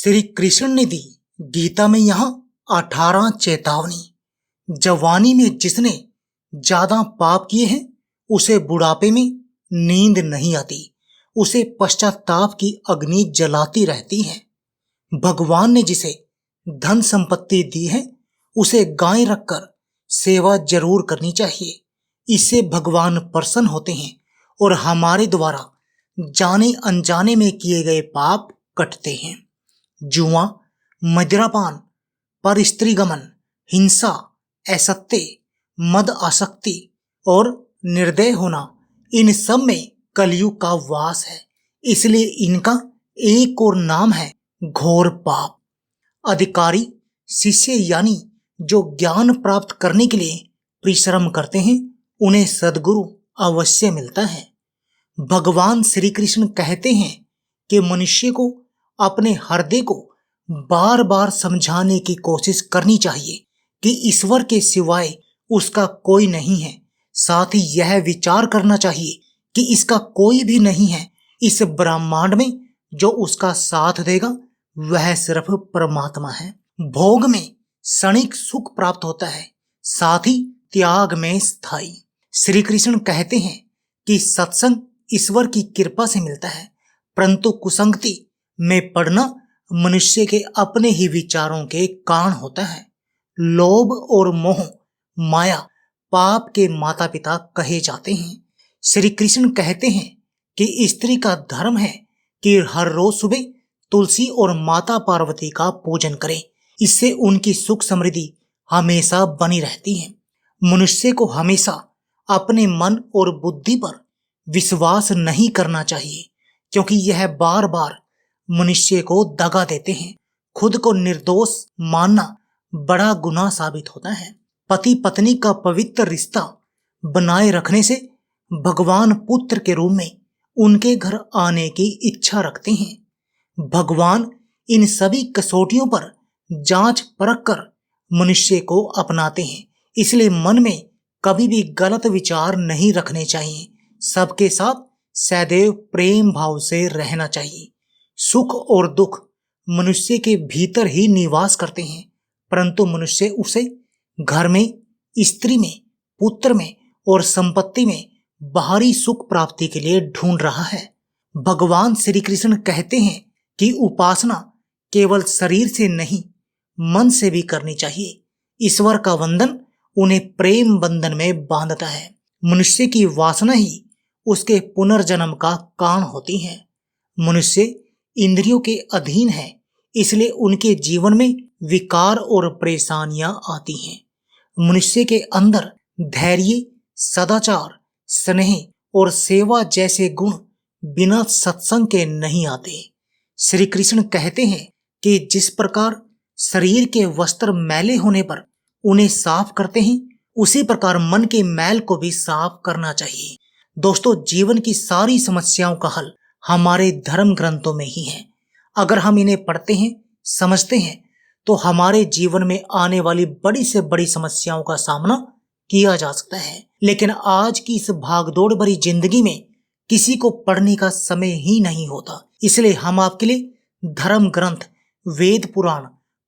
श्री कृष्ण ने दी गीता में यहाँ 18 चेतावनी। जवानी में जिसने ज्यादा पाप किए हैं उसे बुढ़ापे में नींद नहीं आती, उसे पश्चाताप की अग्नि जलाती रहती है। भगवान ने जिसे धन संपत्ति दी है उसे गाय रखकर सेवा जरूर करनी चाहिए, इससे भगवान प्रसन्न होते हैं और हमारे द्वारा जाने अनजाने में किए गए पाप कटते हैं। जुआ, मदिरापान, पर स्त्री गमन, हिंसा, असत्य, मद आसक्ति और निर्दय होना, इन सब में कलयुग का वास है, इसलिए इनका एक और नाम है घोर पाप। अधिकारी शिष्य यानी जो ज्ञान प्राप्त करने के लिए परिश्रम करते हैं उन्हें सद्गुरु अवश्य मिलता है। भगवान श्री कृष्ण कहते हैं कि मनुष्य को अपने हृदय को बार बार समझाने की कोशिश करनी चाहिए कि ईश्वर के सिवाय उसका कोई नहीं है। साथ ही यह विचार करना चाहिए कि इसका कोई भी नहीं है इस ब्रह्मांड में जो उसका साथ देगा, वह सिर्फ परमात्मा है। भोग में क्षणिक सुख प्राप्त होता है, साथ ही त्याग में स्थायी। श्री कृष्ण कहते हैं कि सत्संग ईश्वर की कृपा से मिलता है, परंतु कुसंगति में पड़ना मनुष्य के अपने ही विचारों के कारण होता है। लोभ और मोह, माया पाप के माता पिता कहे जाते हैं। श्री कृष्ण कहते हैं कि स्त्री का धर्म है कि हर रोज सुबह तुलसी और माता पार्वती का पूजन करे, इससे उनकी सुख समृद्धि हमेशा बनी रहती है। मनुष्य को हमेशा अपने मन और बुद्धि पर विश्वास नहीं करना चाहिए, क्योंकि यह बार बार मनुष्य को दगा देते हैं। खुद को निर्दोष मानना बड़ा गुनाह साबित होता है। पति पत्नी का पवित्र रिश्ता बनाए रखने से भगवान पुत्र के रूप में उनके घर आने की इच्छा रखते हैं। भगवान इन सभी कसौटियों पर जांच परख कर मनुष्य को अपनाते हैं, इसलिए मन में कभी भी गलत विचार नहीं रखने चाहिए। सबके साथ सदैव प्रेम भाव से रहना चाहिए। सुख और दुख मनुष्य के भीतर ही निवास करते हैं, परंतु मनुष्य उसे घर में, स्त्री में, पुत्र में और संपत्ति में बाहरी सुख प्राप्ति के लिए ढूंढ रहा है। भगवान श्री कृष्ण कहते हैं कि उपासना केवल शरीर से नहीं मन से भी करनी चाहिए। ईश्वर का वंदन उन्हें प्रेम बंधन में बांधता है। मनुष्य की वासना ही उसके पुनर्जन्म का कारण होती है। मनुष्य इंद्रियों के अधीन है, इसलिए उनके जीवन में विकार और परेशानियां आती हैं। मनुष्य के अंदर धैर्य, सदाचार, स्नेह और सेवा जैसे गुण बिना सत्संग के नहीं आते। श्री कृष्ण कहते हैं कि जिस प्रकार शरीर के वस्त्र मैले होने पर उन्हें साफ करते हैं, उसी प्रकार मन के मैल को भी साफ करना चाहिए। दोस्तों, जीवन की सारी समस्याओं का हल हमारे धर्म ग्रंथों में ही है। अगर हम इन्हें पढ़ते हैं, समझते हैं, तो हमारे जीवन में आने वाली बड़ी से बड़ी समस्याओं का सामना किया जा सकता है। लेकिन आज की इस भागदौड़ भरी जिंदगी में किसी को पढ़ने का समय ही नहीं होता, इसलिए हम आपके लिए धर्म ग्रंथ, वेद पुराण,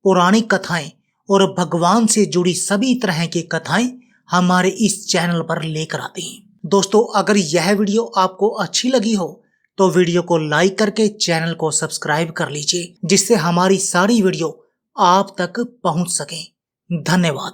पौराणिक कथाएं और भगवान से जुड़ी सभी तरह की कथाएं हमारे इस चैनल पर लेकर आते हैं। दोस्तों, अगर यह वीडियो आपको अच्छी लगी हो तो वीडियो को लाइक करके चैनल को सब्सक्राइब कर लीजिए, जिससे हमारी सारी वीडियो आप तक पहुंच सके। धन्यवाद।